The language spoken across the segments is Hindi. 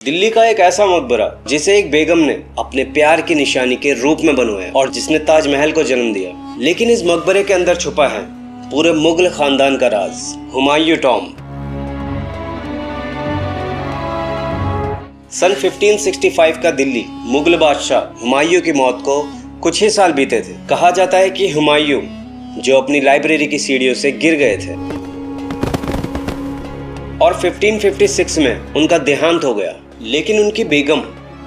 दिल्ली का एक ऐसा मकबरा जिसे एक बेगम ने अपने प्यार की निशानी के रूप में बनवाया और जिसने ताजमहल को जन्म दिया। लेकिन इस मकबरे के अंदर छुपा है पूरे मुगल खानदान का राज, हुमायूं टॉम्ब। सन 1565 का दिल्ली मुगल बादशाह हुमायूं की मौत को कुछ ही साल बीते थे। कहा जाता है कि हुमायूं जो अपनी लाइब्रेरी की सीढ़ियों से गिर गए थे और 1556 में उनका देहांत हो गया। लेकिन उनकी बेगम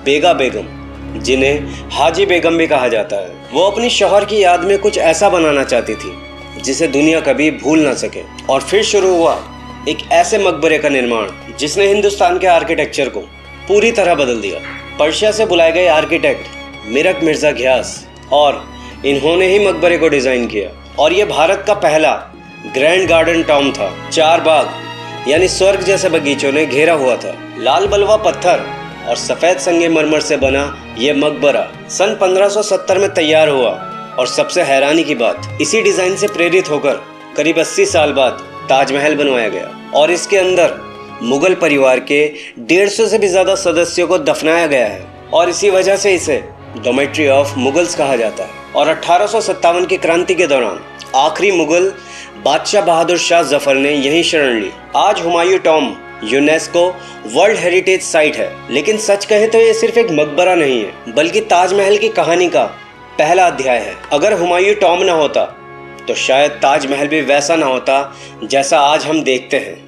बेगा बेगम, जिन्हें हाजी बेगम भी कहा जाता है, वो अपनी शौहर की याद में कुछ ऐसा बनाना चाहती थी जिसे दुनिया कभी भूल ना सके। और फिर शुरू हुआ एक ऐसे मकबरे का निर्माण जिसने हिंदुस्तान के आर्किटेक्चर को पूरी तरह बदल दिया। पर्शिया से बुलाए गए आर्किटेक्ट मिरक मिर्जा घियास और इन्होंने ही मकबरे को डिजाइन किया। और ये भारत का पहला ग्रैंड गार्डन टॉम्ब था। 4 बाग यानी स्वर्ग जैसे बगीचों ने घेरा हुआ था। लाल बलुआ पत्थर और सफेद संगमरमर से बना यह मकबरा सन 1570 में तैयार हुआ। और सबसे हैरानी की बात, इसी डिजाइन से प्रेरित होकर करीब 80 साल बाद ताजमहल बनवाया गया। और इसके अंदर मुगल परिवार के 150 से भी ज्यादा सदस्यों को दफनाया गया है और इसी वजह से इसे डोमेट्री ऑफ मुगल्स कहा जाता है। और 1857 की क्रांति के दौरान आखिरी मुगल बादशाह बहादुर शाह जफर ने यही शरण ली। आज Humayun tomb UNESCO world heritage site है। लेकिन सच कहे तो ये सिर्फ एक मकबरा नहीं है, बल्कि ताजमहल की कहानी का पहला अध्याय है। अगर हुमायूं टॉम्ब ना होता तो शायद ताजमहल भी वैसा ना होता जैसा आज हम देखते हैं।